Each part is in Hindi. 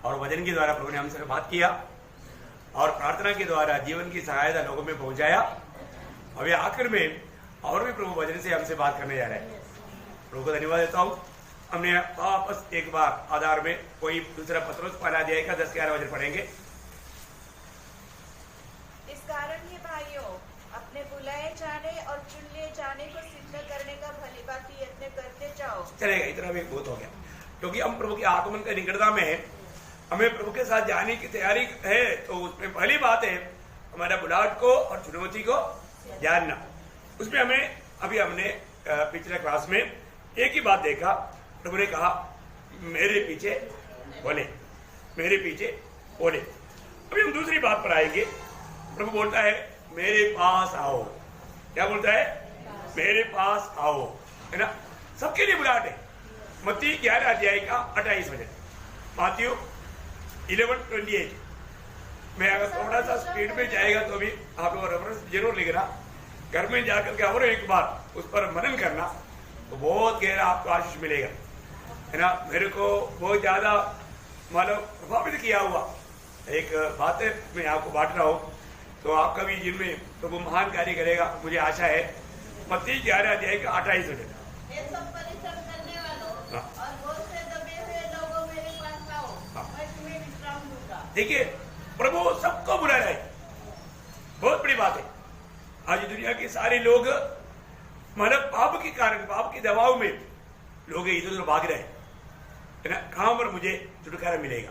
और वचन के द्वारा प्रभु ने हमसे बात किया और प्रार्थना के द्वारा जीवन की सहायता लोगों में पहुंचाया। अभी आखिर में और भी प्रभु वचन से हमसे बात करने जा रहे हैं। प्रभु को धन्यवाद देता हूँ। हमने वापस एक बार आधार में कोई दूसरा पत्रोस पढ़ा जाएगा, 10-11 वचन पढ़ेंगे। इस कारण ये भाइयों, अपने बुलाए जाने और चुन लिए जाने को सिद्ध करने का भली भांति यत्न करते जाओ। चलेगा, इतना भी बहुत हो गया, क्योंकि हम प्रभु के आगमन की निकटता में हैं, हमें प्रभु के साथ जाने की तैयारी है। तो उसमें पहली बात है हमारा बुलाहट को और चुनौती को जानना। उसमें हमने पिछले क्लास में एक ही बात देखा। प्रभु ने कहा मेरे पीछे बोले, मेरे पीछे बोले। अभी हम दूसरी बात पर आएंगे। प्रभु बोलता है मेरे पास आओ। क्या बोलता है? मेरे पास आओ, है ना। सबके लिए बुलाहट है। मत्ती 11 अध्याय का 28 वचन, मात्यू 11:28। मैं अगर थोड़ा सा स्पीड में जाएगा तो भी आप लोग रेफरेंस जरूर लिखना, घर में जाकर के और एक बार उस पर मनन करना, तो बहुत गहरा आपको आशीष मिलेगा, है ना। मेरे को बहुत ज्यादा मतलब प्रभावित किया हुआ एक बात है, मैं आपको बांट रहा हूँ, तो आपका भी जिनमें प्रभु महान कार्य करेगा मुझे आशा है। मत्ती 11 अध्याय का 28 वचन। सब परिश्रम करने वालों और बोझ से दबे हुए लोगों मेरे पास आओ, मैं तुम्हें विश्राम दूंगा। देखिए, प्रभु सबको बुला रहा है। बहुत बड़ी बात है। आज दुनिया के सारे लोग मतलब पाप के कारण, पाप के दबाव में लोग इधर उधर भाग रहे हैं, है ना। कहां पर मुझे छुटकारा मिलेगा,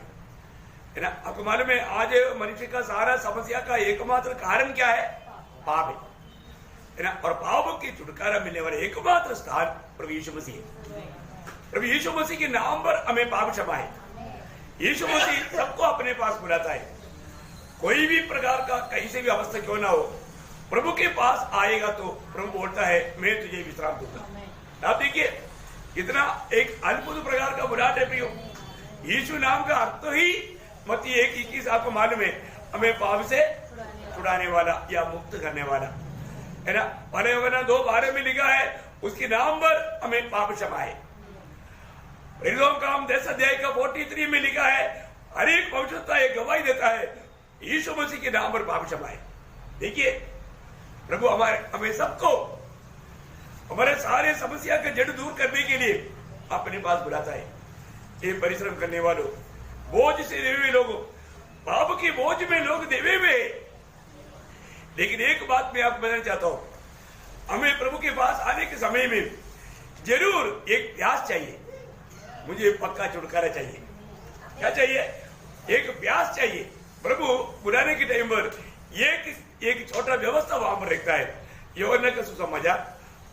है ना। आपको मालूम है आज मनुष्य का सारा समस्या का एकमात्र कारण क्या है? पाप है ना। और पाप की छुटकारा मिलने वाले एकमात्र स्थान प्रभु यीशु मसीह है। प्रभु यीशु मसीह के नाम पर हमें पाप क्षमा है। यीशु मसीह सबको अपने पास बुलाता है। कोई भी प्रकार का कहीं से भी अवस्था क्यों ना हो, प्रभु के पास आएगा तो प्रभु बोलता है मैं तुझे विश्राम दूंगा। आप देखिए कितना एक अद्भुत प्रकार का बुलाहट है प्रियो। यीशु नाम का अर्थ ही मत्ती 1:21 आपको मालूम है, हमें पाप से छुड़ाने वाला या मुक्त करने वाला, है ना। पहले वरना 2:12 में लिखा है उसके नाम पर हमें पाप क्षमा है। काम 10 अध्याय का 43 में लिखा है हर एक पवित्रता एक गवाही देता है यीशु मसीह के नाम पर पाप क्षमा है। देखिए प्रभु हमें सबको हमारे सारे समस्या के जड़ दूर करने के लिए अपने पास बुलाता है। ये परिश्रम करने वालों, बोझ से देवे हुए लोगों, पाप के बोझ में लोग देवे हुए। लेकिन एक बात मैं आपको बताना चाहता हूं, हमें प्रभु के पास आने के समय में जरूर एक प्यास चाहिए। मुझे पक्का छुटकारा चाहिए। क्या चाहिए? एक प्यास चाहिए। प्रभु बुलाने के टाइम पर एक छोटा व्यवस्था वहां पर रखता है। यूहन्ना का सुसमाचार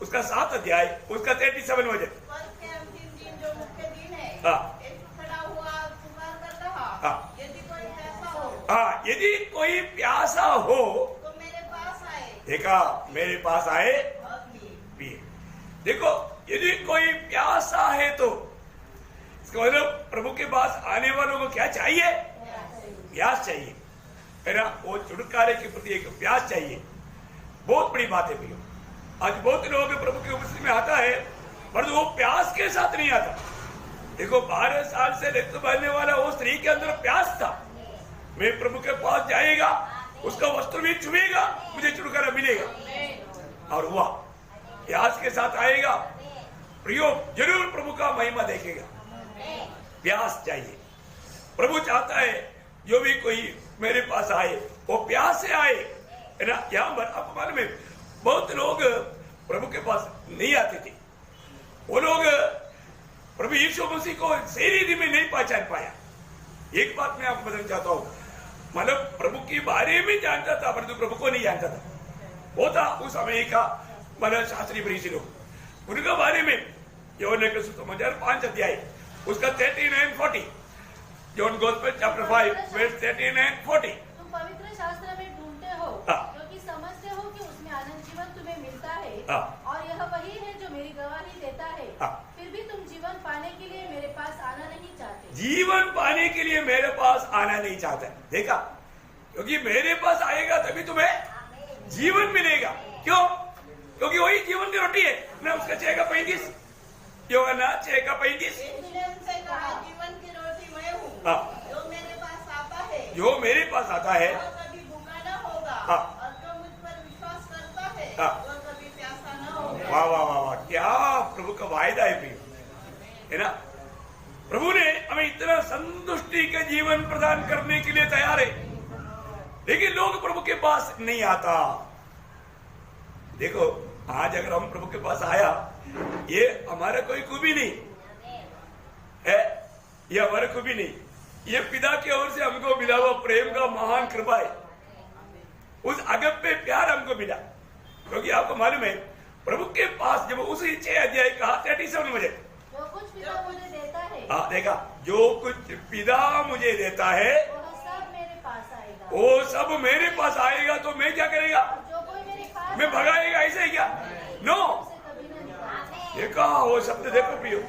उसका 7 अध्याय उसका 37 वचन। जो मुख्य दिन है, खड़ा हुआ पुकार कर रहा, यदि कोई प्यासा हो, यदि कोई प्यासा हो तो मेरे पास आए। देखा, मेरे पास आए पिए। देखो, यदि कोई प्यासा है तो इसका मतलब प्रभु के पास आने वालों को क्या चाहिए? प्यास चाहिए, है ना। वो छुटकारे के प्रति एक प्यास चाहिए। बहुत बड़ी बात है भैया। आज बहुत लोग प्रभु की उपस्थिति में आता है पर वो प्यास के साथ नहीं आता। देखो 12 साल से रक्त बहने वाला वो स्त्री के अंदर प्यास था, मैं प्रभु के पास जाएगा, उसका वस्त्र भी छुएगा, मुझे छुटकारा मिलेगा। और हुआ, प्यास के साथ आएगा, प्रियो जरूर प्रभु का महिमा देखेगा। प्यास चाहिए। प्रभु चाहता है जो भी कोई मेरे पास आए वो प्यास से आए, है ना। यहाँ पर आपको मालूम है बहुत लोग प्रभु के पास नहीं आते थे। वो लोग प्रभु यीशु मसीह को सही रीति में नहीं पहचान पाया। एक बात मैं आपको बताना चाहता हूँ, मतलब प्रभु के बारे में जानता था परंतु प्रभु को नहीं जानता था। वो था उस समय का मतलब शास्त्री फरीसी लोग, उनके बारे में यूहन्ना का सुसमाचार 5 अध्याय उसका 39 and 40, John gospel chapter 5 verse 39 and 40। तुम पवित्र शास्त्र में ढूंढते हो क्योंकि समझते हो कि उसमें आनंद जीवन तुम्हें मिलता है, और यह वही है जो मेरी गवाही देता है। फिर भी तुम जीवन पाने के लिए मेरे पास आना नहीं चाहते। जीवन पाने के लिए मेरे पास आना नहीं चाहते। देखा, क्योंकि मेरे पास आएगा तभी तुम्हें जीवन मिलेगा। क्यों? क्योंकि वही जीवन की रोटी है ना। उसका 6:35 यूहन्ना 6:35। जीवन की रोटी मैं हूँ, जो मेरे जो मेरे पास आता है वो कभी भूखा न होगा। हाँ। और जो मुझ पर विश्वास करता है हाँ। वो कभी प्यासा न होगा। वाह वाह वाह वाह, क्या प्रभु का वायदा है प्रिय, है ना। प्रभु ने हमें इतना संतुष्टि का जीवन प्रदान करने के लिए तैयार है, लेकिन लोग प्रभु के पास नहीं आता। देखो आज अगर हम प्रभु के पास आया, ये हमारा कोई खूबी नहीं है, ये हमारा खूबी नहीं, ये पिता की ओर से हमको मिला हुआ प्रेम का महान कृपा है। उस अगप्पे प्यार हमको मिला, क्योंकि आपको मालूम है प्रभु के पास जब उस 6 अध्याय कहा 37 मुझे जो कुछ पिता मुझे देता है हाँ देखा, जो कुछ पिता मुझे देता है वह सब मेरे पास आएगा। वो सब मेरे पास आएगा, तो मैं क्या करेगा, और जो कोई मेरे पास मैं भगाएगा, ऐसे ही क्या? नो, से कभी न निकालेगा। ये कहा वो शब्द देखो प्रियो,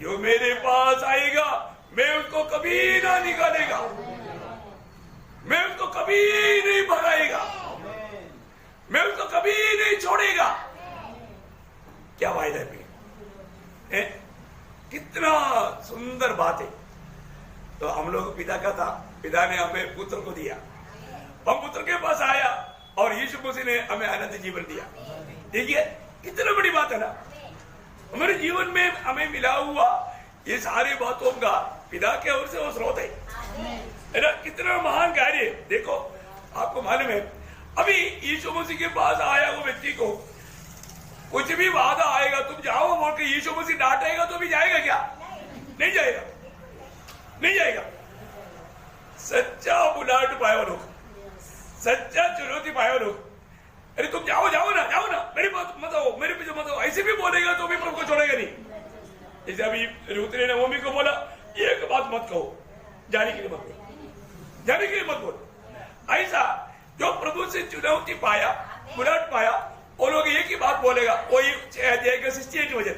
जो मेरे पास आएगा मैं उसको कभी ना निकालेगा, मैं उसको कभी नहीं भगाएगा, मैं उसको कभी नहीं छोड़ेगा। क्या वायदा है प्रियो, कितना सुंदर बात है। तो हम लोग पिता का था, पिता ने हमें पुत्र को दिया, हम पुत्र के पास आया और यीशु मसीह ने हमें अनंत जीवन दिया। देखिए कितना बड़ी बात है ना, हमारे जीवन में हमें मिला हुआ ये सारी बातों का पिता के ओर से वो स्रोत है ना। कितना महान कार्य है। देखो आपको मालूम है, अभी यीशु मसीह के पास आया वो व्यक्ति को कुछ भी वादा आएगा, तुम जाओ बोल के यीशु मसीह डांटेगा तो भी जाएगा क्या? नहीं जाएगा, नहीं जाएगा। सच्चा बुलाहट पाया लोग, सच्चा चुनौती पाया लोग, अरे तुम जाओ जाओ ना, जाओ ना, मेरी बात मत आओ, मेरे पीछे मत आओ, ऐसे भी बोलेगा तो भी प्रभु को छोड़ेगा नहीं। जैसे अभी रूत ने नवमी को बोला, एक बात मत कहो, जाने के लिए मत बोलो, जाने के लिए मत बोलो। ऐसा जो प्रभु से चुनौती पाया, बुलाहट पाया, वो लोग एक ही बात बोलेगा, वही 6 अध्याय का 68 वचन।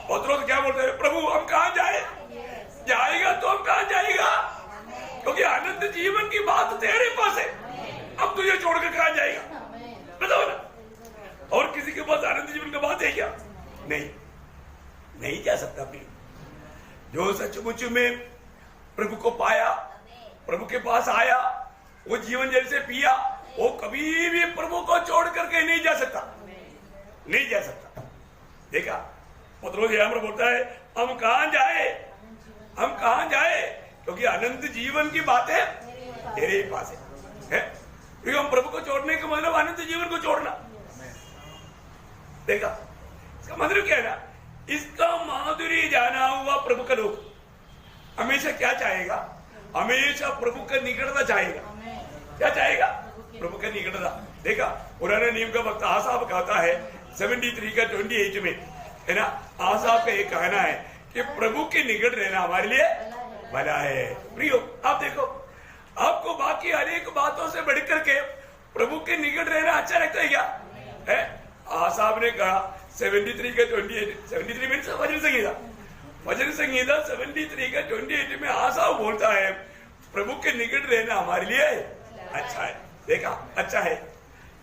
पतरस क्या बोलते हैं, प्रभु हम कहाँ जाए? जाएगा तो हम कहाँ जाएगा, क्योंकि अनंत जीवन की बात तेरे पास है, अब तुझे छोड़कर कहाँ जाएगा? बताओ ना। और किसी के पास अनंत जीवन की बात है क्या? नहीं, नहीं जा सकता प्रिय। जो सचमुच में प्रभु को पाया, प्रभु के पास आया, वो जीवन जल से पिया, वो कभी भी प्रभु को छोड़ करके नहीं जा सकता, नहीं जा सकता। देखा पतरस यहाँ पर बोलता है, हम कहाँ जाए, हम कहाँ जाए, क्योंकि अनंत जीवन की बात है तेरे ही पास है। क्योंकि हम प्रभु को छोड़ने का मतलब अनंत जीवन को छोड़ना। देखा इसका मतलब क्या है ना, इसका माधुरी जाना हुआ प्रभु का लोग हमेशा क्या चाहेगा, हमेशा प्रभु का निकटता चाहेगा। क्या चाहेगा? प्रभु का निकटता। देखा पुराने नियम का वक्त आसाफ कहता है 73 का 28 में, है ना, आसाफ का एक कहना है कि प्रभु के निकट रहना हमारे लिए भला है। प्रियो आप देखो, आपको बाकी अनेक बातों से बढ़कर के प्रभु के निकट रहना अच्छा लगता है क्या? है आसाफ ने कहा 73 का 28, 73 मीन्स वचन संगीता, वचन संगीता 73 का 28 में आसाफ बोलता है प्रभु के निकट रहना हमारे लिए अच्छा है। देखा अच्छा है,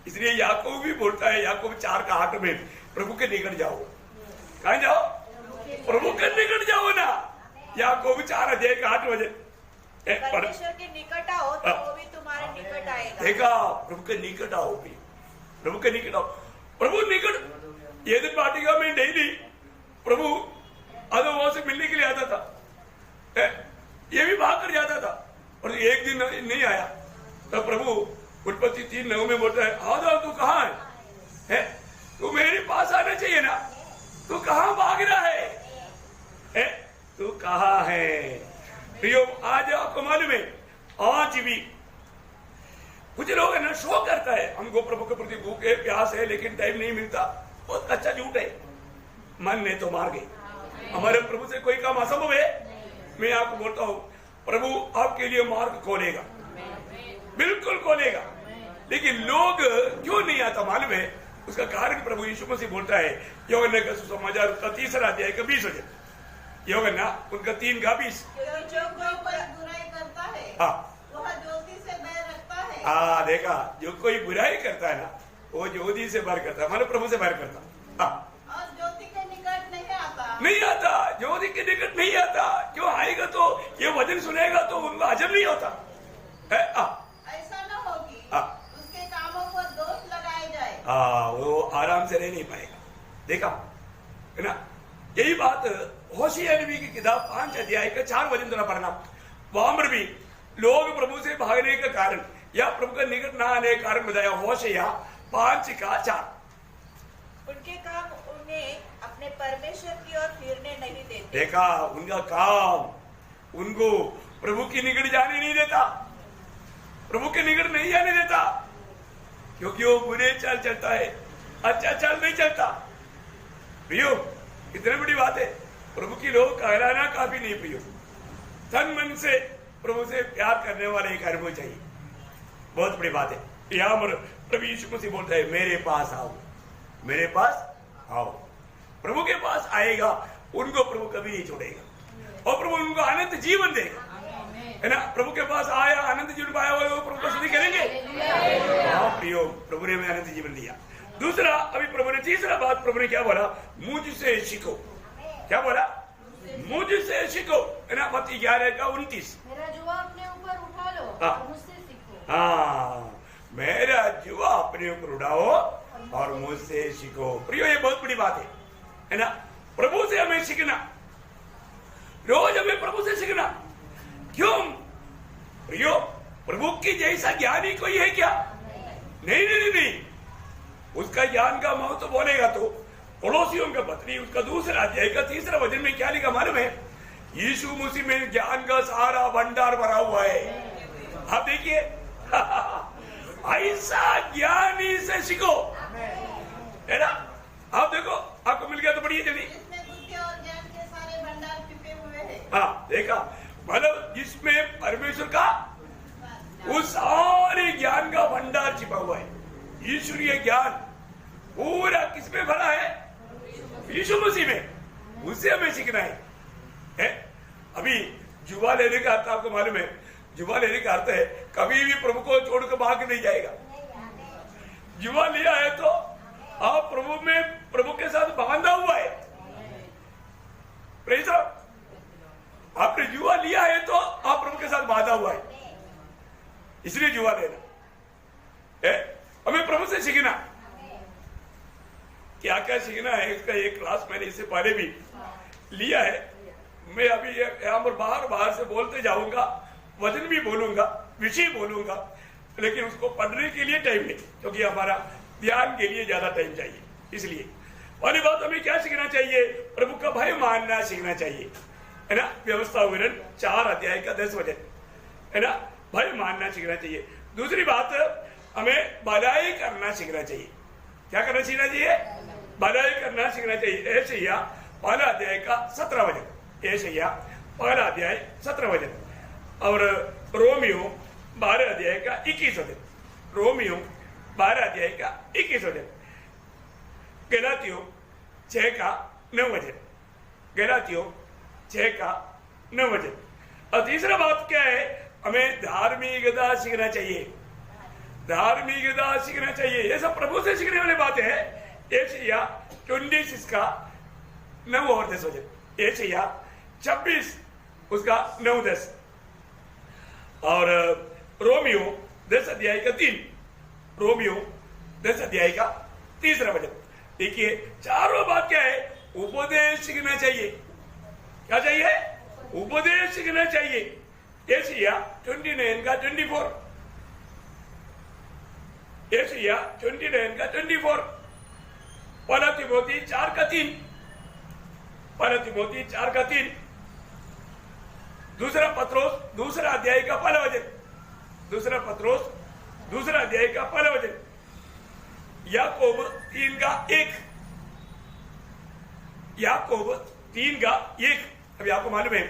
इसलिए याकूब भी बोलता है, याकूब 4 का 8 में, प्रभु के निकट जाओ। कहाँ जाओ? प्रभु के निकट जाओ ना। याकूब 4 अध्याय का 8 वचन, परमेश्वर के निकट आओ तो वो भी तुम्हारे निकट आएगा। देखा प्रभु के निकट आओ, प्रभु के निकट आओ, प्रभु निकट। ये दिन वाटिका में डेली प्रभु अधोवा से मिलने के लिए आता था, ये भी भाग कर जाता था, और एक दिन नहीं आया तो प्रभु उत्पत्ति 3:9 में बोलता है, आधा तू कहाँ है? तू मेरे पास आना चाहिए ना, तू कहाँ भाग रहा है? तू कहाँ है? प्रियो आज आपको मालूम है, आज भी कुछ लोग है ना शो करता है, हमको प्रभु के प्रति भूख है, प्यास है, लेकिन टाइम नहीं मिलता। बहुत अच्छा झूठ है, मन ने तो मार गए। हमारे प्रभु से कोई काम असंभव है? मैं आपको बोलता हूँ, प्रभु आपके लिए मार्ग खोलेगा, बिल्कुल खोलेगा। लेकिन लोग क्यों नहीं आता मालूम है? उसका कारण प्रभु यीशु मसीह बोलता है, यूहन्ना का सुसमाचार उसका 3 अध्याय का 20 वचन, यूहन्ना उनका 3 का 20। जो कोई बुराई करता है वह ज्योति से बैर रखता है। हाँ देखा, जो कोई बुराई करता है ना वो ज्योति से बैर करता है, मतलब प्रभु से बैर करता। और ज्योति के निकट नहीं आता, नहीं आता, ज्योति के निकट नहीं आता। क्यों आएगा? तो ये वचन सुनेगा तो उनका हजम नहीं होता, ऐसा न हो कि उसके कामों पर दोष लगाए जाए। वो आराम से रह नहीं पाएगा। देखा है ना, यही बात होशिया नबी की किताब 5 अध्याय का 4 वचन जरा पढ़ना। वहां पर भी लोग प्रभु से भागने का कारण या प्रभु का निकट न आने का कारण बताया। होशिया 5 का 4। उनके काम उन्हें अपने परमेश्वर की ओर फिरने नहीं देते। देखा, उनका काम उनको प्रभु की निकट जाने नहीं देता, प्रभु के निकट नहीं जाने देता, क्योंकि वो बुरे चाल चलता है, अच्छा चाल नहीं चलता। प्रियो, इतनी बड़ी बात है, प्रभु की लोग कहलाना काफी नहीं प्रियो। तन मन से प्रभु से प्यार करने वाले एक कर्म चाहिए, बहुत बड़ी बात है। यहाँ पर प्रभु यीशु मसीह बोलता है, मेरे पास आओ, मेरे पास आओ। प्रभु के पास आएगा, उनको प्रभु कभी नहीं छोड़ेगा और प्रभु उनको अनंत जीवन देगा, है ना। प्रभु के पास आया, अनंत जीवन पाया हुआ, वो प्रभु को स्तुति करेंगे। हाँ प्रियो, प्रभु ने हमें अनंत जीवन दिया। दूसरा, अभी प्रभु ने तीसरा बात प्रभु ने क्या बोला, मुझसे सीखो। क्या बोला, मुझसे सीखो, है ना। मत्ती 11:29। मेरा जुआ अपने ऊपर उठा लो और मुझसे सीखो। हाँ, मेरा जुआ अपने ऊपर उठाओ और मुझसे सीखो। प्रियो, ये बहुत बड़ी बात है ना। प्रभु से हमें सीखना, रोज हमें प्रभु से सीखना। क्यों प्रियो, प्रभु की जैसा ज्ञानी कोई है क्या? नहीं नहीं नहीं, उसका ज्ञान का महत्व बोलेगा तो पड़ोसियों का पत्नी उसका 2 अध्याय का 3 वचन में क्या लिखा मालूम है? यीशु मसीह में ज्ञान का सारा भंडार भरा हुआ है। आप देखिए, ऐसा ज्ञानी से सीखो, है ना। आप देखो, आपको मिल गया तो बढ़िया जल्दी। जिसमें बुद्धि और ज्ञान के सारे भंडार छिपे हुए हैं। हाँ देखा, मतलब जिसमें परमेश्वर का उस सारे ज्ञान का भंडार छिपा हुआ है। ईश्वरीय ज्ञान पूरा किसमें भरा है? यीशु मसीह में। उससे हमें सीखना है? अभी जुआ लेने का अर्थ आपको मालूम है? जुआ लेने का अर्थ है कभी भी प्रभु को छोड़कर भाग नहीं जाएगा। जुआ लिया है तो आप प्रभु में, प्रभु के साथ बांधा हुआ है। Praise God. आपने जुआ लिया है तो आप प्रभु के साथ बांधा हुआ है, इसलिए जुआ लेना है। हमें प्रभु से सीखना, क्या क्या सीखना है इसका एक क्लास मैंने इससे पहले भी लिया है। मैं अभी यहाँ पर बाहर से बोलते जाऊंगा, वचन भी बोलूंगा, विषय बोलूंगा, लेकिन उसको पढ़ने के लिए टाइम नहीं, क्योंकि हमारा ध्यान के लिए ज्यादा टाइम चाहिए। इसलिए वाली बात, हमें क्या सीखना चाहिए? प्रभु का भय मानना सीखना चाहिए, है ना। व्यवस्था विवरण 4 अध्याय का 10 वचन, है ना। भय मानना सीखना चाहिए। दूसरी बात, हमें भलाई करना सीखना चाहिए। क्या करना सीखना चाहिए? भलाई करना सीखना चाहिए। एशिया 1 अध्याय का 17 वचन, एशिया 1 अध्याय 17 वचन। और रोमियो 12 अध्याय का 21 वचन, रोमियो 12 अध्याय का 21 वचन। गलातियों 6 का 9 वचन, गलातियों 6 का 9 वचन। और तीसरा बात क्या है? हमें धार्मिकता सीखना चाहिए, धार्मिकता सीखना चाहिए। ये सब प्रभु से सीखने वाली बातें हैं। एशिया 26 का 9 और 10 वचन, एशिया 26 उसका 9-10। और रोमियो 10 अध्याय का 3, रोमियो 10 अध्याय का 3 वचन। देखिए, चारों बात क्या है? उपदेश सीखना चाहिए। क्या चाहिए? उपदेश सीखना चाहिए। एशिया 29 का 24, एशिया 29 का 24। पहला तिमोथी 4 का 3, पहला तिमोथी 4 का 3। दूसरा पत्रोस 2 अध्याय का 1 वचन, दूसरा पत्रोस 2 अध्याय का 1 वचन। याकूब 3 का 1, याकूब 3 का 1। अभी आपको मालूम है,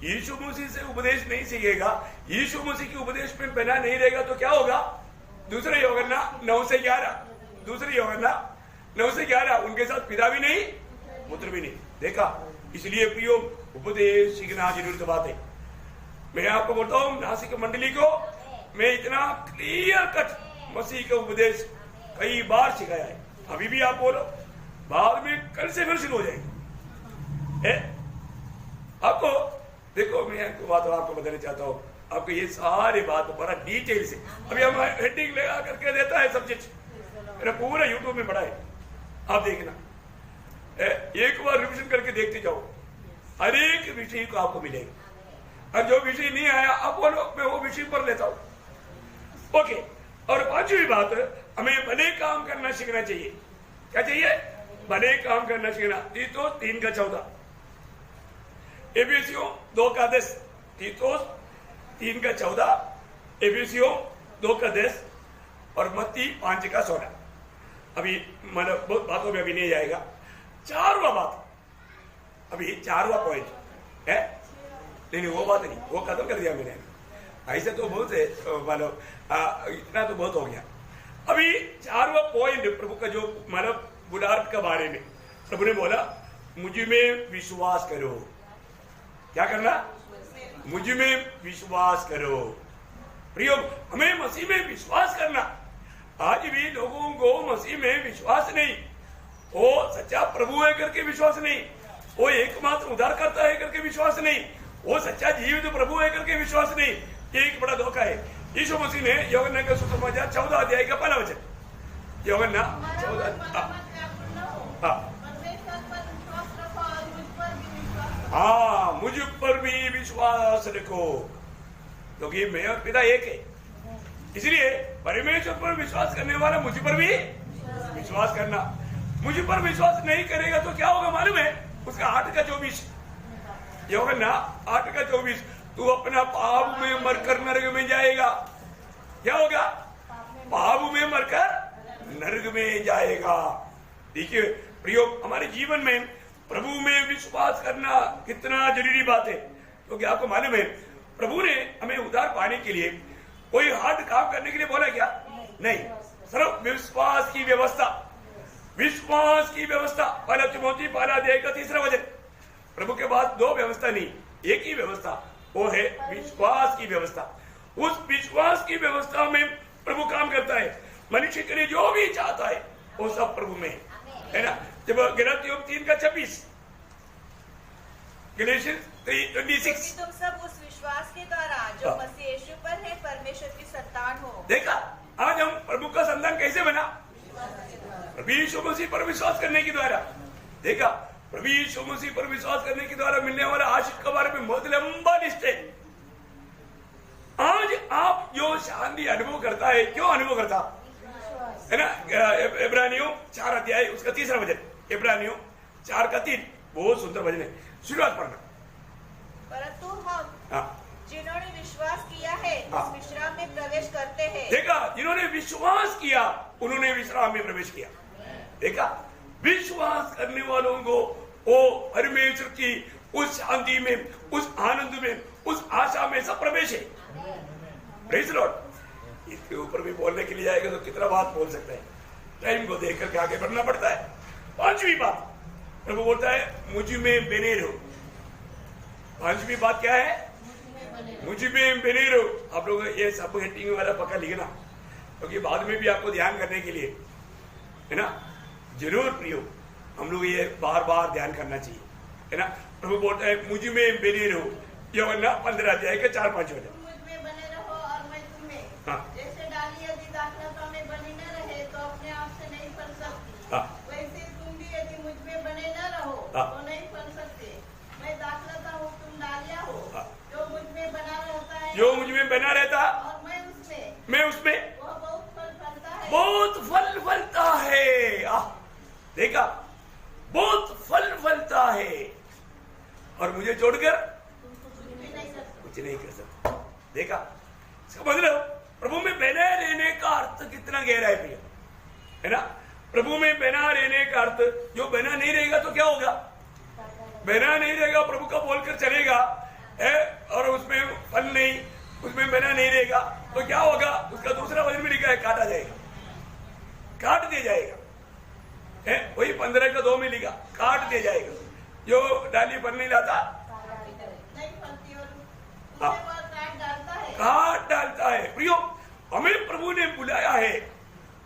यीशु मसीह से उपदेश नहीं सीखेगा, यीशु मसीह की उपदेश में बना नहीं रहेगा तो क्या होगा? दूसरे यूहन्ना 9 से 11, दूसरे यूहन्ना 9 से 11। उनके साथ पिता भी नहीं, पुत्र भी नहीं। देखा, इसलिए प्रियो, उपदेश सीखना जरूरी तो बात है। मैं आपको बोलता हूं, नासिक मंडली को मैं इतना क्लियर कट मसीह का उपदेश कई बार सिखाया है। अभी भी आप बोलो, बाद में कल से फिर शुरू हो जाएगी। आपको देखो, मैं आपको बात आपको बताना चाहता हूं। आपको ये सारी बात बड़ा डिटेल से अभी हम हेडिंग लगा करके देता है सब्जेक्ट, मेरा पूरा यूट्यूब में पड़ा है, आप देखना, एक बार रिविजन करके देखते जाओ, हर एक विषय को आपको मिलेगा। और जो विषय नहीं आया आप बोलो मैं वो विषय पर लेता हूं। ओके, और पांचवी बात, हमें भले काम करना सीखना चाहिए। क्या चाहिए? भले काम करना सीखना। तीतो 3:14, एफिसियों 2:10, तीतो 3:14, एफिसियों 2:10 और मत्ती 5:16। अभी मतलब बहुत बातों में अभी नहीं जाएगा। चारवा बात, अभी चारवा पॉइंट है, नहीं वो बात नहीं, वो खत्म कर दिया मैंने। ऐसे तो बहुत है, मतलब इतना तो बहुत हो गया। अभी चारवा पॉइंट प्रभु का जो मतलब बुढ़ापे के बारे में प्रभु ने बोला, मुझ में विश्वास करो। क्या करना? मुझ में विश्वास करो। प्रियो, हमें मसीह में विश्वास करना। आज भी लोगों को मसीह में विश्वास नहीं, वो सच्चा प्रभु है करके विश्वास नहीं, वो एकमात्र उद्धार करता है करके विश्वास नहीं, वो सच्चा जीवित प्रभु है करके विश्वास नहीं। ये एक बड़ा धोखा है। यीशु मसीह ने यूहन्ना का सुसमाचार 14 अध्याय का पहला वचन, यूहन्ना 14, हाँ, मुझ पर भी विश्वास रखो, क्योंकि मैं और पिता एक है। इसलिए परमेश्वर पर विश्वास करने वाला मुझ पर भी विश्वास करना। मुझ पर विश्वास नहीं करेगा तो क्या होगा मालूम है? उसका 8:24, यूहन्ना 8:24, तू अपना पाप में मरकर नरक में जाएगा। क्या होगा? पाप में मरकर नरक में जाएगा। देखिए प्रियो, हमारे जीवन में प्रभु में विश्वास करना कितना जरूरी बात है, क्योंकि आपको मालूम है प्रभु ने हमें उद्धार पाने के लिए कोई हार्ड काम करने के लिए बोला क्या? नहीं, सिर्फ विश्वास की व्यवस्था, विश्वास की व्यवस्था। पहला तिमोथी 1 अध्याय का 3 वचन। प्रभु के पास 2 व्यवस्था नहीं, एक ही व्यवस्था, वो है विश्वास की व्यवस्था। उस विश्वास की व्यवस्था में प्रभु काम करता है। मनुष्य के लिए जो भी चाहता है वो सब प्रभु में है ना। जब गलातियों 3:26, गलेशियंस 3:26, तुम सब उस विश्वास के द्वारा जो मसीह यीशु पर है परमेश्वर की संतान हो। देखा, आज हम प्रभु का संतान कैसे बना? प्रभु यीशु मसीह पर विश्वास करने के द्वारा। देखा, प्रभु यीशु मसीह पर विश्वास करने के द्वारा मिलने वाला आशीष के बारे में बहुत लंबा लिस्ट है। आज आप जो शांति अनुभव करता है, क्यों अनुभव करता है ना? इब्रानियों 4 अध्याय उसका 3 वचन, इब्रानियों 4:3, बहुत सुंदर वचन है, शुरुआत पढ़ना। परंतु हम जिन्होंने विश्वास किया है उस विश्राम में प्रवेश करते हैं। देखा, जिन्होंने विश्वास किया उन्होंने विश्राम में प्रवेश किया। देखा, विश्वास करने वालों को वो परमेश्वर की उस शांति में, उस आनंद में, उस आशा में सब प्रवेश है। Praise Lord. इसके ऊपर भी बोलने के लिए जाएगा तो कितना बात बोल सकते हैं, टाइम को देख करके आगे बढ़ना पड़ता है। पांचवी बात प्रभु बोलता है, मुझ में बने रहो। पांचवी बात क्या है? मुझ में बने रहो। आप लोग ये सब हेडिंग वाला पक्का लिखना, क्योंकि बाद में भी आपको ध्यान करने के लिए है ना, जरूर प्रियो, हम लोग ये बार बार ध्यान करना चाहिए है ना। प्रभु बोलता है, मुझ में बने रहो, यूहन्ना 15 अध्याय के 4-5 वचन। हाँ। जैसे डाली यदि दाखलता में बनी न रहे तो अपने आप से नहीं फल सकती, हाँ। वैसे तुम भी यदि मुझ में बने न रहो हाँ। तो नहीं फल सकते। मैं दाखलता हूँ, तुम डालियाँ हो। हाँ। जो मुझ में बना रहता है, जो मुझ में बना रहता और मैं उसमें, वह बहुत फल फलता है। बहुत फल फलता है। देखा, बहुत फल फलता है, और मुझे छोड़कर कुछ नहीं कर सकते। देखा, समझ लो, प्रभु में बना रहने का अर्थ कितना गहरा है भैया, है ना। प्रभु में बना रहने का अर्थ, जो बना नहीं रहेगा तो क्या होगा? बना नहीं रहेगा, प्रभु का बोलकर चलेगा है और उसमें फल नहीं, उसमें बना नहीं रहेगा तो क्या होगा? उसका दूसरा वचन में लिखा है, काटा जाएगा, काट दिया जाएगा है। वही 15 का 2 में लिखा, काट दिया जाएगा। जो डाली फल नहीं लाता नहीं फलती और हाँ। उसके बाद काट डालता है। काट डालता है। प्रियो, हमें प्रभु ने बुलाया है,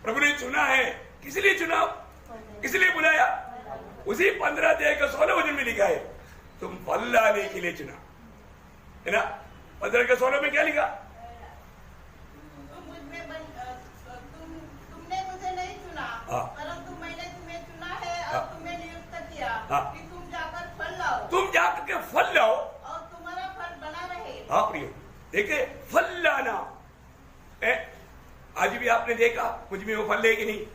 प्रभु ने चुना है। किस लिए चुना, किस लिए बुलाया? उसी 15 अध्याय का 16 वचन में लिखा है, तुम फल लाने के लिए चुना है ना। 15 के 16 में क्या लिखा? तुमने मुझे नहीं चुना, परंतु मैंने तुम्हें चुना है और तुम्हें नियुक्त किया कि तुम जाकर फल लाओ। तुम जाकर के फल लाओ और तुम्हारा फल बना रहे। हाँ प्रिय, देखिए फल लाना। आज भी आपने देखा मुझ में वो फल है कि नहीं?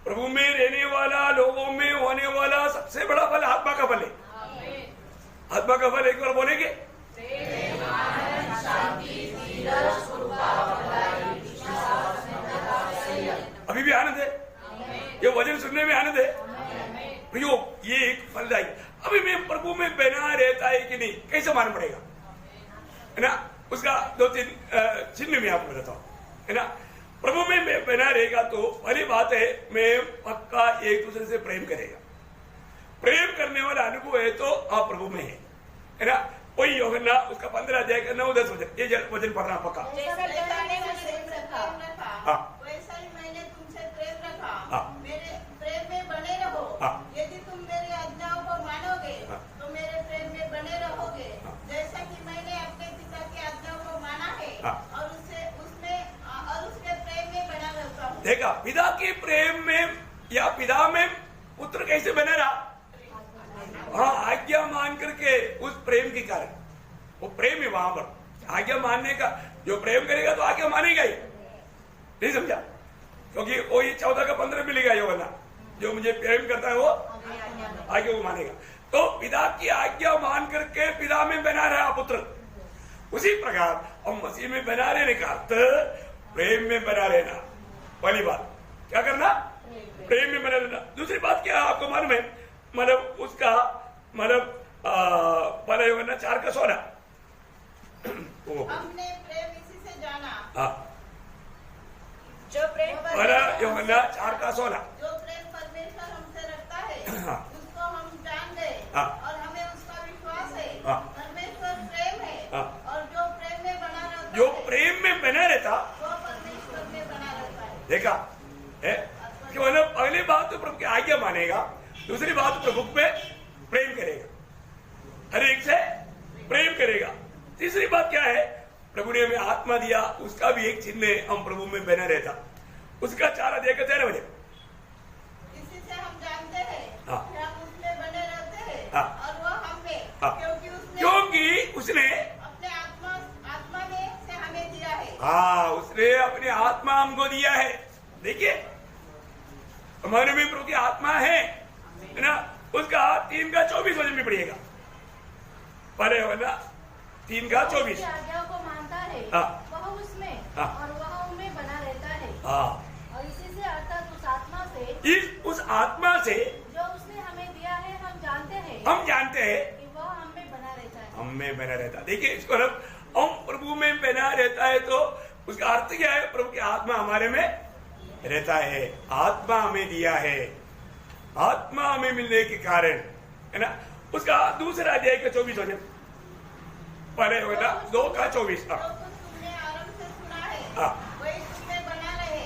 प्रभु में रहने वाला, लोगों में होने वाला सबसे बड़ा फल आत्मा का फल है। आत्मा का फल एक बार बोलेंगे? अभी भी आनंद है, ये वचन सुनने में आनंद है प्रियो। ये एक फलदायी। अभी मैं प्रभु में बना रहता है कि नहीं, कैसे मालूम पड़ेगा? है ना, उसका 2-3 चिन्ह में आपको बताता हूं, है ना। प्रभु में बना रहेगा तो पहली बात है, मैं पक्का एक दूसरे से प्रेम करेगा। प्रेम करने वाला अनुभव है तो आप प्रभु में है ना। कोई यूहन्ना उसका 15 अध्याय का 9-10 वचन, ये वचन पढ़ना पक्का। वैसा ही मैंने तुमसे प्रेम रखा, मेरे प्रेम में बने रहो। यदि तुम मेरी आज्ञाओं को मानोगे तो मेरे प्रेम में बने रहोगे, जैसा कि मैंने अपने पिता की आज्ञाओं को माना है और उसके प्रेम में बना रहता हूँ। देखा, पिता के प्रेम में या पिता में पुत्र कैसे बना रहा? हाँ, आज्ञा मान करके उस प्रेम के कारण, वो प्रेम है वहां पर। आज्ञा मानने का, जो प्रेम करेगा तो आज्ञा मानेगा ही, नहीं समझा? क्योंकि वही 14 का 15 मिलेगा यूहन्ना, जो मुझे प्रेम करता है वो आज्ञा वो मानेगा। तो पिता की आज्ञा मान करके पिता में बना रहा पुत्र, उसी प्रकार हम मसीह में बना रहने का अर्थ प्रेम में बना रहना। पहली बात क्या करना? प्रेम में बना रहना। दूसरी बात क्या आपको मालूम है? मतलब उसका मतलब पहला यूहन्ना 4 का 16 हमने प्रेम इसी से जाना, जो प्रेम पहला यूहन्ना 4 का 16, जो प्रेम परमेश्वर हमसे रखता है उसको हम जान गए और हमें उसका विश्वास है। परमेश्वर प्रेम है और जो प्रेम में बना रहता है, जो प्रेम में बना रहता वो परमेश्वर में बना रहता है। देखा है कि मतलब पहली बात तो प्रभु की आज्ञा मानेगा, दूसरी बात प्रभु में प्रेम करेगा, हर एक से प्रेम करेगा। तीसरी बात क्या है? प्रभु ने हमें आत्मा दिया, उसका भी एक चिन्ह है, हम प्रभु में बना रहता। उसका 4 अध्याय का 13 वचन, इसी से हम जानते हैं कि हम उसमें बने रहते हैं और वो हम में, क्योंकि उसने अपने आत्मा में से हमें दिया है। हाँ, उसने अपनी आत्मा हमको दिया है। देखिए, हमारे में प्रभु की आत्मा है ना। उसका 3 का 24 वचन भी पढ़िएगा, पढ़े हो ना, 3 का 24। आज्ञाओं को मानता है वह उसमें और वह उनमें बना रहता है। और इसी से अर्थात उस आत्मा से जो उसने हमें दिया है हम जानते हैं कि वह हम में बना रहता है। हम में बना रहता। देखिए, इसको हम प्रभु में बना रहता है तो उसका अर्थ क्या है? प्रभु की आत्मा हमारे में रहता है, आत्मा हमें दिया है, आत्मा हमें मिलने के कारण, है ना। उसका दूसरा अध्याय का 24 वचन पढ़े हो ना, 2 का 24। जो कुछ तुमने आरंभ से सुना है वही तुमने बना रहे।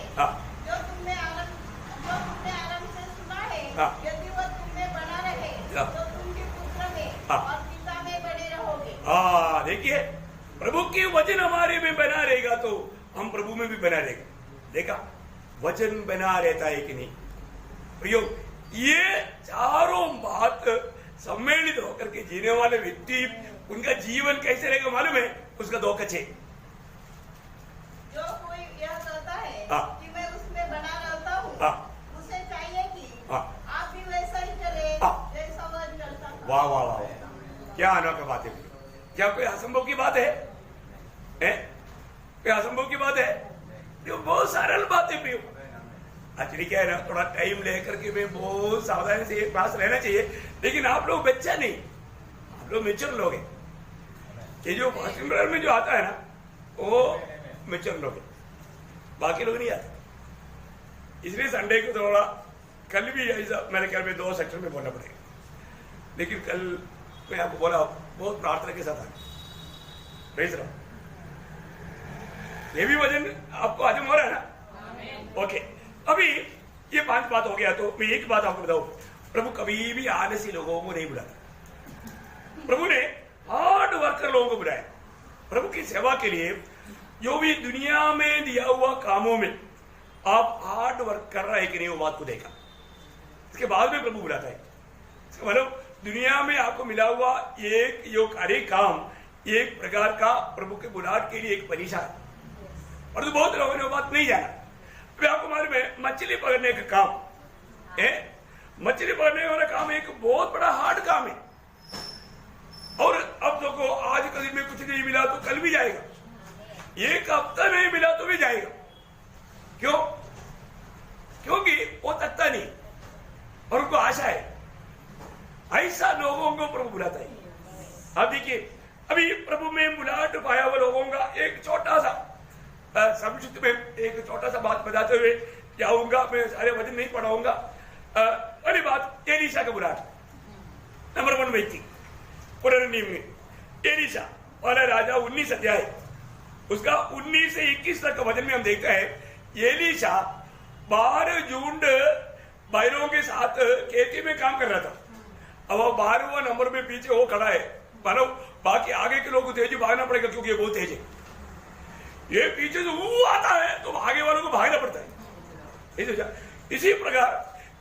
जो तुमने आरंभ से सुना है यदि वो तुमने बना रहे तो तुम भी पुत्र में और पिता में बने रहोगे। देखिए, प्रभु की वचन हमारे में बना रहेगा तो हम प्रभु में भी बना रहेगा। देखा, वचन बना रहता है कि नहीं प्रियो? ये चारों बात सम्मिलित होकर के जीने वाले व्यक्ति, उनका जीवन कैसे रहेगा मालूम है? उसका 2 का 6। जो कोई यह कहता है कि मैं उसमें बना रहता हूँ, उसे चाहिए कि आप भी वैसा ही चले जैसा वह चलता था। वाह वाह वाह, क्या अनोखी बात है। क्या कोई असंभव की बात है? कोई असंभव की बात है? जो बहुत सरल बात है प्रियो। एक्चुअली क्या है ना, थोड़ा टाइम लेकर के मैं बहुत सावधानी से एक पास रहना चाहिए, लेकिन आप लोग बच्चा नहीं, आप लोग मेच्योर लोग हैं। ये जो फास्टिंग ब्रदर में जो आता है ना, वो मेच्योर लोग हैं, बाकी लोग नहीं आते। इसलिए संडे को थोड़ा, कल भी ऐसा मेरे ख्याल में 2 सेक्शन में बोलना पड़ेगा, लेकिन कल मैं आपको बोला बहुत प्रार्थना के साथ आए। भेज रहा हूं, ये भी वजन आपको हजम हो रहा है ना? ओके, अभी ये 5 बात हो गया, तो मैं एक बात आपको बताऊं, प्रभु कभी भी आलसी लोगों को नहीं बुलाता। प्रभु ने हार्ड वर्कर लोगों को बुलाया, प्रभु की सेवा के लिए जो भी दुनिया में दिया हुआ कामों में आप हार्ड वर्क कर रहा है कि नहीं, वो बात को देखा। इसके बाद में प्रभु बुलाता है। मतलब दुनिया में आपको मिला हुआ एक यो कार्य काम एक प्रकार का प्रभु के बुलाहट के लिए एक परीक्षा है, और तो बहुत लोगों ने वो बात नहीं जाना। तो आपको मालूम है मछली पकड़ने का काम है, मछली पकड़ने वाला काम एक बहुत बड़ा हार्ड काम है। और अब देखो आज के दिन में कुछ नहीं मिला तो कल भी जाएगा, एक हफ्ता नहीं मिला तो भी जाएगा। क्यों? क्योंकि वो तकता नहीं और उनको आशा है। ऐसा लोगों को प्रभु बुलाता है। अब देखिए अभी प्रभु में बुलाहट पाया हुआ लोगों का एक छोटा सा संक्षिप्त में एक छोटा सा बात बताते हुए जाऊंगा। मैं सारे वचन नहीं पढ़ाऊंगा। पहली बात एलीशा का बुलाहट। नंबर 1 व्यक्ति पुराने नियम में एलीशा वाला राजा 19 अध्याय उसका 19 से 21 तक का वचन में हम देखते हैं एलीशा 12 झुंड बैलों के साथ खेती में काम कर रहा था। अब वो 12वां नंबर में पीछे वो खड़ा है, मानो बाकी आगे के लोगों को तेजी भागना पड़ेगा क्योंकि ये बहुत तेज है। ये पीछे से वो आता है तो आगे वालों को भागना पड़ता है। इसी प्रकार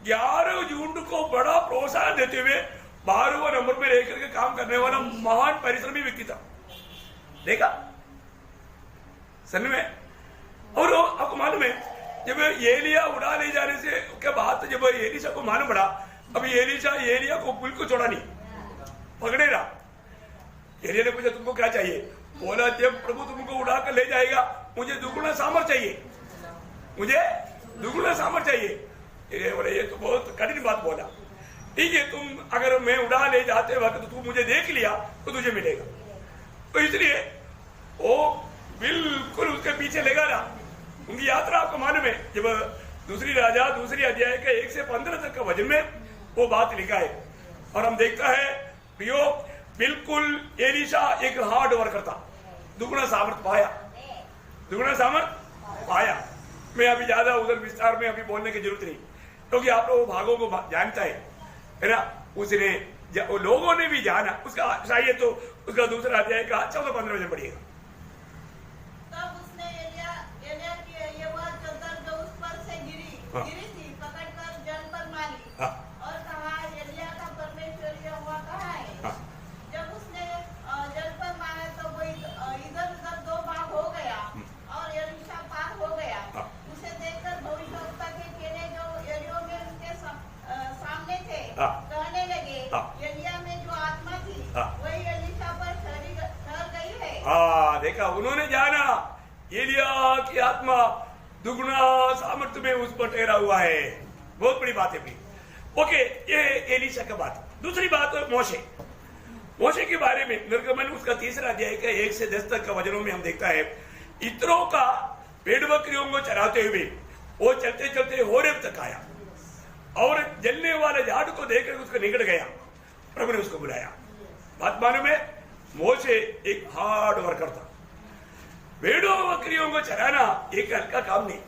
11 झुंड को बड़ा प्रोत्साहन देते हुए 12वां नंबर में रहकर के काम करने वाला महान परिश्रमी व्यक्ति था। देखा सन में। और आपको मालूम है जब एलिया उड़ा ले जाने से के बाद जब एलीशा को मालूम पड़ा अभी एलीशा एलिया को बिल्कुल छोड़ा नहीं, पकड़े रहा। एलिया ने पूछा तुमको क्या चाहिए? बोला जब प्रभु तुमको उड़ा कर ले जाएगा मुझे दुगुना सामर्थ चाहिए, मुझे दुगुना सामर्थ चाहिए। बोले ये तो बहुत कठिन बात बोला। ठीक है तुम अगर मैं उड़ा ले जाते वक्त तो तू मुझे देख लिया तो तुझे मिलेगा। तो इसलिए वो बिल्कुल उसके पीछे लगा रहा। उनकी यात्रा आपको मालूम है जब दूसरी राजा दूसरी अध्याय के 1 से 15 तक का वचन में वो बात लिखा है। और हम देखता है प्रियो बिल्कुल एलीशा एक हार्ड वर्कर था, दुगुना सामर्थ पाया, दुगुना सामर्थ पाया। मैं अभी ज्यादा उधर विस्तार में अभी बोलने की जरूरत नहीं क्योंकि आप लोग भागों को जानता है ना। उसने लोगों ने भी जाना उसका चाहिए तो उसका दूसरा अध्याय का 14-15 वचन पढ़िएगा। तब उसने एलिया की ये बात चद्दर जो उस पर से गिरी थी पकड़कर जल पर मारी और कहा एलिया का परमेश्वर यहोवा कहाँ है? जब उसने जल पर मारा तो वो इधर उधर 2 भाग हो गया और एलीशा पार हो गया। उसे देखकर भविष्यवक्ता के चेले जो यरीहो में उसके सामने थे कहने लगे एलिया में जो आत्मा थी वही एलीशा पर ठहर गई है। देखा उन्होंने जाना एलिया की आत्मा दुगुना सामर्थ्य में उस पर ठहरा हुआ है। बहुत बड़ी बात है भी। ओके ये एलीशा का बात। दूसरी बात मोशे। मोशे के बारे में निर्गमन उसका 3रा अध्याय का 1 से 10 तक का वचनों में हम देखता है इत्रो का भेड़ बकरियों को चराते हुए वो चलते चलते होरेब तक आया और जलने वाले झाड़ को देखकर उसको निकट गया। प्रभु ने उसको बुलाया। बात मालूम है मोशे एक हार्ड वर्कर था। भेड़ों बकरियों को चराना एक हल्का काम नहीं।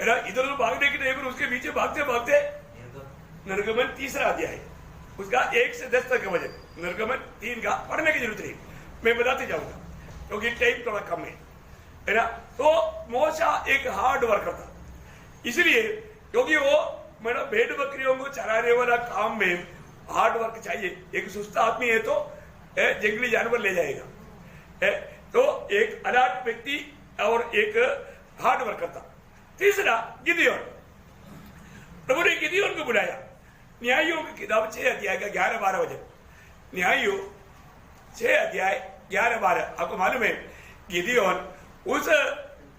इधर उधर भागने की नहीं पर उसके पीछे भागते भागते निर्गमन 3रा अध्याय उसका 1 से 10 तक का वचन निर्गमन 3 का पढ़ने की जरूरत नहीं, मैं बताते जाऊंगा क्योंकि टाइम थोड़ा कम है ना। तो मोशा एक हार्ड वर्कर था इसलिए क्योंकि वो मेरा भेड़ बकरियों को चराने वाला काम में हार्ड वर्क चाहिए। एक सुस्त आदमी है तो जंगली जानवर ले जाएगा, तो एक अलर्ट व्यक्ति और एक हार्ड वर्कर था। तीसरा गिदियोन। प्रभु ने गिदियोन को बुलाया। न्यायियों की किताब 6 अध्याय का 11-12 वचन। न्यायियों 6 अध्याय 11-12। आपको मालूम है गिदियोन उस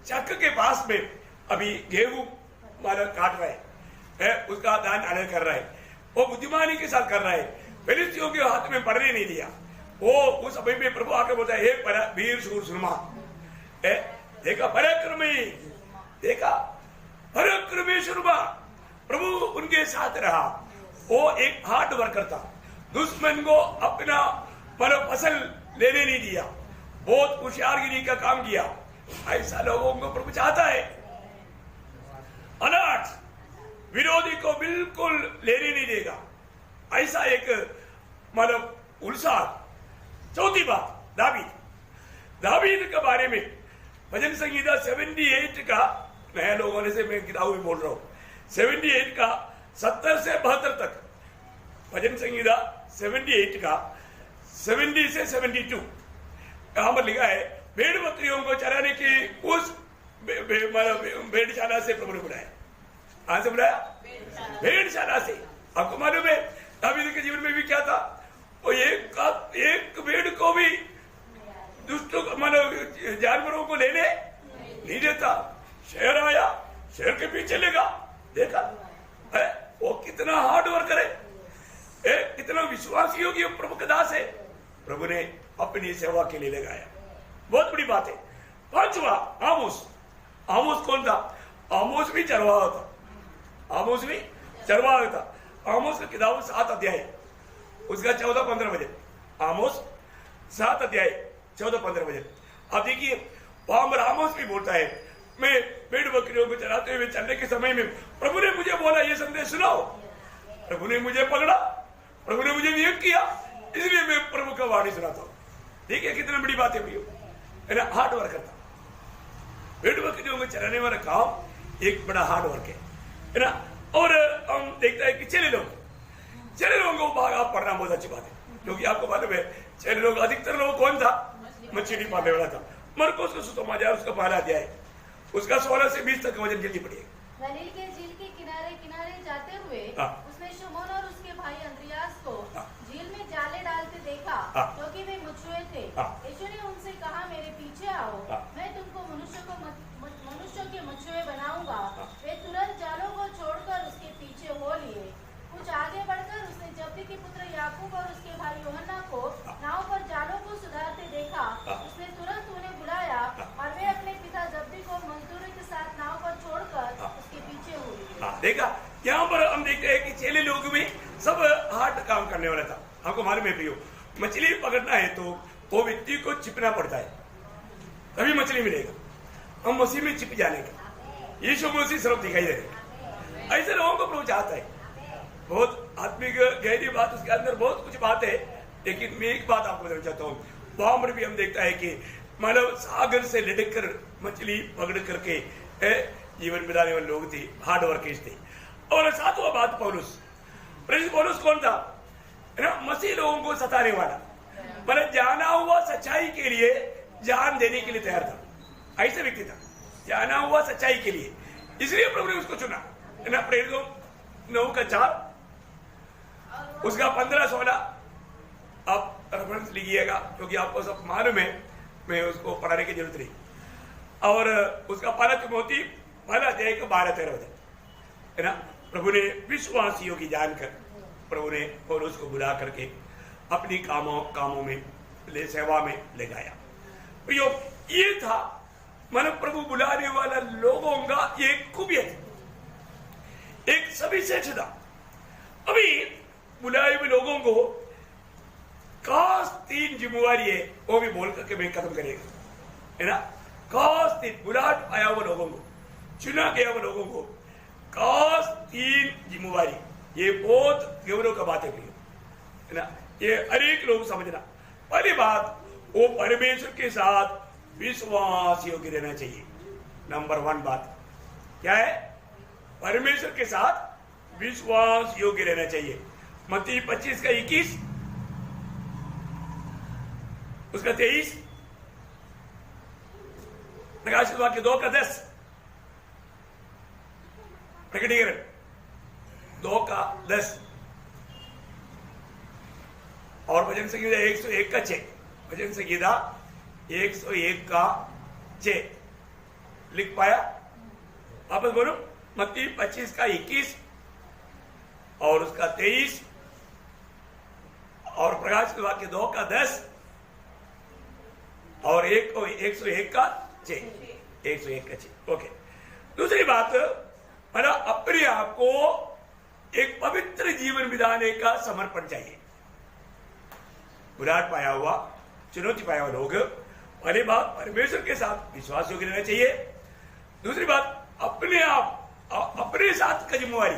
चक्क के पास में अभी गेहूं माला काट रहा है, उसका दान अलग कर रहा है। वो बुद्धिमानी के साथ कर रहा है। फिलिस्तियों के हाथ में पड़ने नहीं दिया। वो उस समय में प्रभु आकर बोलता है हे वीर शूर सुरमा, देखा पराक्रमी, देखा पराक्रमी सुरमा। प्रभु उनके साथ रहा। वो एक हार्ड वर्कर था। दुश्मन को अपना फसल लेने नहीं दिया, बहुत होशियारगिरी का काम किया। ऐसा लोगों को प्रभु चाहता है। अलर्ट, विरोधी को बिल्कुल लेने नहीं देगा, ऐसा एक मतलब उल्लास। चौथी बात दावीद। दावीद के बारे में भजन संगीता 78 का, नए लोगों ने से मैं किताब में बोल रहा हूं, 78 का 70 से 72 तक, भजन संगीता 78 का 70 से 72 यहां पर लिखा है, भेड़ बकरियों को चराने की उस भेड़शाला से प्रभु ने बुलाया। कहां से बुलाया? भेड़शाला से। आपको मालूम है दावीद के जीवन में भी क्या था? वो एक भेड़ को भी दुष्टों जानवरों को लेने नहीं देता। शेर आया, शेर के पीछे लेगा, देखा है वो कितना हार्ड वर्कर है, कितना विश्वासी होगी प्रभु का दास है। प्रभु ने अपनी सेवा के लिए लगाया, बहुत बड़ी बात है। पांचवा आमोस। आमोस कौन था? आमोस भी चरवाहा था। आमोस भी चरवाहा था। आमोस का किताब 7 अध्याय, उसका 14-15 वचन। आमोस 7 अध्याय 14-15 वचन। अब देखिए वहां पर आमोस भी बोलता है, मैं भेड़ बकरियों को चराते हुए चलने के समय में प्रभु ने मुझे बोला ये संदेश सुनाओ। प्रभु ने मुझे पकड़ा, प्रभु ने मुझे नियुक्त किया, इसलिए मैं प्रभु का वाणी सुनाता हूं। देखिए कितनी बड़ी बात है भैया, हार्ड वर्क करता। भेड़ बकरियों को चराने वाला काम एक बड़ा हार्ड वर्क है ना। और हम देखते हैं कि चेले लोगों को भाग आप पढ़ना बहुत अच्छी बात है, क्योंकि आपको मालूम है चेले लोग, अधिकतर लोग कौन था? मछली पालने वाला था। मरकुस का सुसमाचार उसका पहला अध्याय, उसका 16 से 20 तक वचन जल्दी पढ़िए। गलील के झील के किनारे जाते हुए उसने शमौन और उसके भाई अंद्रियास को झील में जाले डालते देखा, क्योंकि वे मछुए थे। यीशु ने उनसे कहा, मेरे पीछे आओ, मैं तुमको मनुष्यों के मछुए बनाऊंगा। वे तुरंत जालों को छोड़कर उसके पीछे हो लिए। कुछ आगे बढ़कर उसने जब्दी के पुत्र याकूब और उसके भाई यूहन्ना को नाव पर जालों को सुधारते देखा। उसने तुरंत उन्हें बुलाया और वे अपने पिता जब्दी को मजदूरों के साथ नाव पर छोड़कर उसके पीछे हो लिए। देखा, यहाँ पर हम देखते हैं कि चेले लोग भी सब हार्ड काम करने वाला था। आपको मालूम है प्रियो, मछली पकड़ना है तो वो व्यक्ति को छिपना पड़ता है, तभी मछली मिलेगा। हम मसीह में छिप जाने का, यीशु मसीह सिर्फ दिखाई दे। ऐसे लोगों को प्रभु चाहता है। बहुत आत्मिक गहरी बात, उसके अंदर बहुत कुछ बात है, लेकिन मैं एक बात आपको बताना चाहता हूँ। वहां पर भी हम देखता है कि मानव सागर से लटक कर मछली पकड़ करके जीवन बिताने वाले लोग थे, हार्ड वर्कर्स थे। और 7वां बात पौलुस कौन था? ना, मसीह लोगों को सताने वाला, मतलब जाना हुआ सच्चाई के लिए जान देने के लिए तैयार था। ऐसे व्यक्ति था, जाना हुआ सच्चाई के लिए, इसलिए प्रभु ने उसको चुना। ना, प्रेरितों 9:4, उसका 15-16 आप रेफरेंस लिखिएगा, क्योंकि आपको सब मालूम है, मैं उसको पढ़ाने की जरूरत नहीं। और उसका 1 तिमोथी 1 अध्याय का 12-13 वचन है ना। प्रभु ने विश्वासियों की जानकर प्रभु ने पौलुस को बुला करके अपनी कामों में सेवा में ले गया। ये था मन प्रभु बुलाने वाला लोगों का एक खूबियत, एक सविशेषता। अभी बुलाए हुए लोगों को खास 3 जिम्मेवारी है, वो भी बोल करके मैं खत्म करेगा, है ना। खास 3 बुलाट आया हुआ लोगों को, चुना गया हुआ लोगों को खास 3 जिम्मेवारी। ये बहुत गौरव का बात है ना, ये हर एक लोग समझना। पहली बात, वो परमेश्वर के साथ विश्वास योग्य रहना चाहिए। नंबर 1 बात क्या है? परमेश्वर के साथ विश्वास योग्य रहना चाहिए। मत्ती 25 का 21, उसका 23, प्रकाशित वाक्य 2 का 10, प्रकटीकरण 2 का 10, और भजन संगीता 101 का 6। भजन संगीता 101 का 6 लिख पाया? वापस बोलो। मत्ती 25 का 21 और उसका 23 और प्रकाशित वाक्य 2 का 10 और 101 का 6। 101 का 6। ओके। दूसरी बात, मतलब अपने आप को एक पवित्र जीवन बिताने का समर्पण चाहिए। बुलाहट पाया हुआ, चुनौती पाया हुआ लोग, पहली बात परमेश्वर के साथ विश्वास योग्य रहना चाहिए। दूसरी बात, अपने साथ का जिम्मेवारी,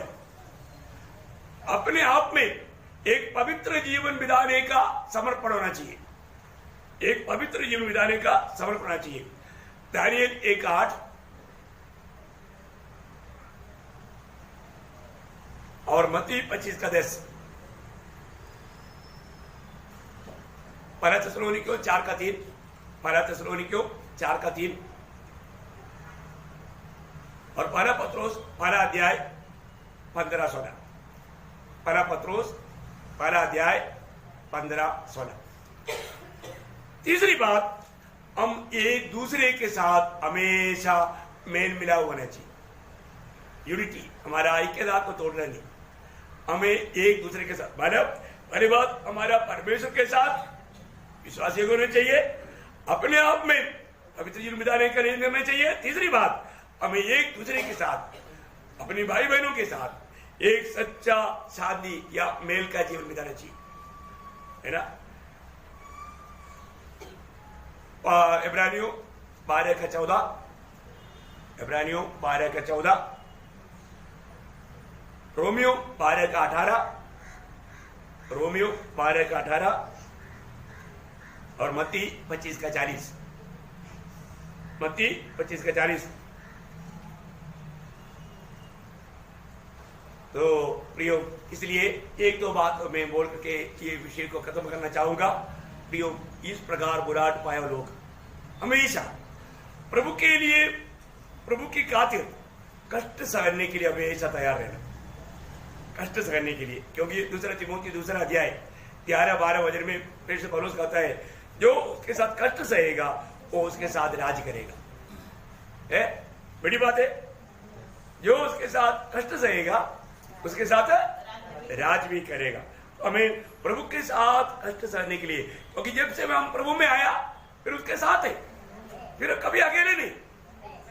अपने आप में एक पवित्र जीवन बिताने का समर्पण होना चाहिए। एक पवित्र जीवन बिताने का समर्पण होना चाहिए। दानियल 1:8 और मत्ती 25:10, पहला थिस्सलुनीकियों 4:3, पहला थिस्सलुनीकियों 4:3 और पहला पत्रोस पहला अध्याय 15-16, पहला पत्रोस पहला अध्याय 15-16। तीसरी बात, हम एक दूसरे के साथ हमेशा मेल मिलाव होना चाहिए। यूनिटी, हमारा ऐक्यता को तोड़ना नहीं, हमें एक दूसरे के साथ, मतलब पहली बात हमारा परमेश्वर के साथ विश्वासी होना चाहिए, अपने आप में पवित्र जीवन बिताने का निर्णय करना चाहिए। तीसरी बात, हमें एक दूसरे के साथ, अपने भाई बहनों के साथ एक सच्चा शादी या मेल का जीवन बिताना चाहिए, है ना। इब्रानियों 12:14, इब्रानियों 12:14, रोमियो 12:18, रोमियो 12:18 और मत्ती 25:40, मत्ती 25:40। तो प्रियो, इसलिए एक दो बात मैं बोल करके ये विषय को खत्म करना चाहूंगा। प्रियो, इस प्रकार बुराट पाए लोग हमेशा प्रभु के लिए, प्रभु की खातिर कष्ट सहने के लिए हमेशा तैयार रहना, कष्ट सहने के लिए, क्योंकि दूसरा तिमोथी 2 अध्याय 11-12 वचन में प्रेरित पौलुस कहता है, जो उसके साथ कष्ट सहेगा वो उसके साथ राज करेगा। है बड़ी बात है, जो उसके साथ कष्ट सहेगा उसके साथ राज भी करेगा। हमें प्रभु के साथ कष्ट सहने के लिए, क्योंकि जब से हम प्रभु में आया फिर उसके साथ है, फिर कभी अकेले नहीं,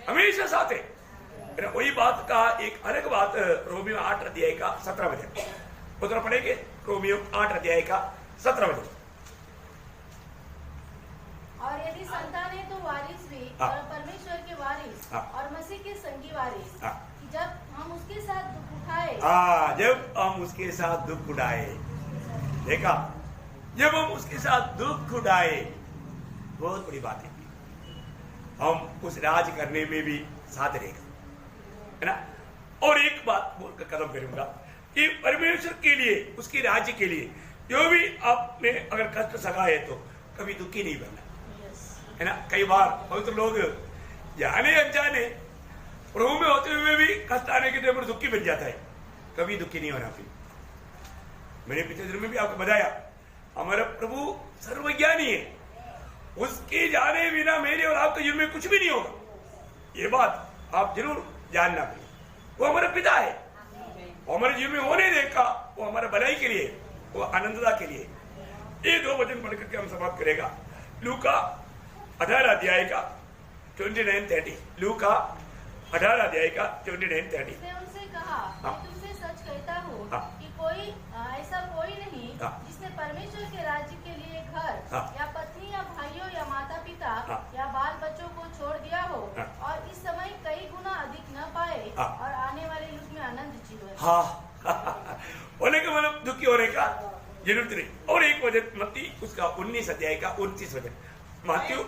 हमेशा साथ है। वही बात का एक अलग बात रोमियो 8:17 वो तो पढ़ेंगे, रोमियो 8:17। और यदि संतान है तो वारिस भी, और परमेश्वर के वारिस और मसीह के संगी वारिस, जब हम उसके साथ दुख उठाए, जब हम उसके साथ दुख उठाए, देखा, जब हम उसके साथ दुख उठाए, बहुत बड़ी बात है, हम उस राज करने में भी साथ रहेगा, है ना। और एक बात बोलकर खत्म करूंगा कि परमेश्वर के लिए, उसके राज्य के लिए जो भी आपने अगर कष्ट सहा है तो कभी दुखी नहीं बनना, है ना। कई बार पवित्र लोग जाने अनजाने प्रभु में होते हुए भी कष्ट आने के टाइम पर दुखी बन जाता है, कभी दुखी नहीं होना। फिर मैंने पिछले दिन में भी आपको बताया, हमारा प्रभु सर्वज्ञानी है, उसके जाने बिना मेरे और आपके जीवन में कुछ भी नहीं होगा, ये बात आप जरूर जानना चाहिए। वो हमारा पिता है, वो हमारे जीवन में होने देगा, वो हमारे भलाई के लिए, वो आनंदता के लिए। ये 2 वचन पढ़ करके हम समाप्त करेगा। लूका 18 अध्याय का 29-30, लूका 18 अध्याय का 29-30। उनसे कहा, मैं तुमसे सच कहता हूँ कि कोई ऐसा कोई नहीं जिसने परमेश्वर के राज्य के लिए घर या पत्नी या भाइयों या माता पिता या बाल बच्चों को छोड़ दिया हो और इस समय कई गुना अधिक न पाए और आने वाले युग में आनंद जीवन। होने का मतलब दुखी होने का जरूरत नहीं। और एक वचन मत्ती उसका 19 अध्याय का 29 वचन, मात्यु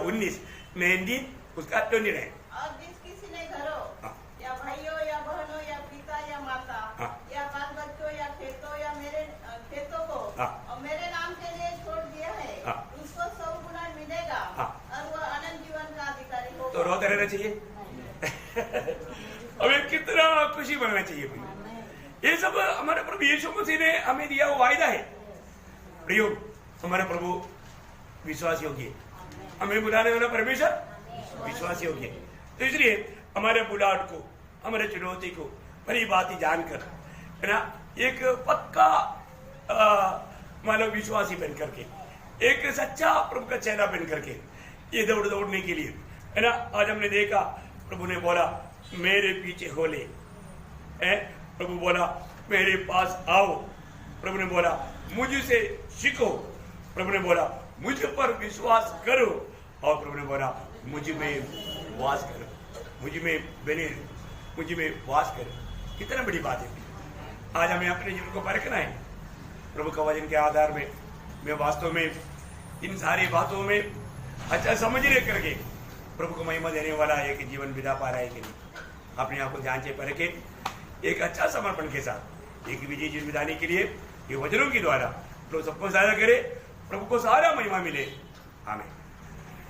19 19 उसका 29। और जिस किसी ने घरों या भाइयों या बहनों या पिता या माता या बाल बच्चों या खेतों या मेरे खेतों को और मेरे नाम के लिए छोड़ दिया है, उसको 100 गुना मिलेगा और वो अनंत जीवन का अधिकारी होगा। तो रोते रहना चाहिए हमें कितना खुशी बनना चाहिए। ये सब हमारे प्रभु यीशु मसीह ने हमें दिया वो वायदा है। प्रियो, हमारे प्रभु विश्वास योग्य, हमें बुलाने वाला परमेश्वर विश्वास योग्य। तो इसलिए हमारे बुलाहट को, हमारे चुनौती को बड़ी बात ही जानकर, है ना, एक पक्का मानव विश्वासी बन करके, एक सच्चा प्रभु का चेहरा बन करके ये दौड़ने के लिए, है ना। आज हमने देखा प्रभु ने बोला मेरे पीछे हो ले, प्रभु बोला मेरे पास आओ, प्रभु ने बोला मुझसे सीखो, प्रभु ने बोला मुझ पर विश्वास करो, और प्रभु ने बोला मुझ में वास करो, मुझ में बने रहो, मुझ में वास करो। कितना बड़ी बात है। आज हमें अपने जीवन को परखना है, प्रभु का वचन के आधार में मैं वास्तव में इन सारी बातों में अच्छा समझने करके प्रभु को महिमा देने वाला एक जीवन बिता पा रहा है कि नहीं, अपने आप को जांचे परखे एक अच्छा समर्पण के साथ एक विजय जीवन बिताने के लिए ये वचनों के द्वारा प्रभु सबको सहायता करे, प्रभु को सारा महिमा मिले। आमीन।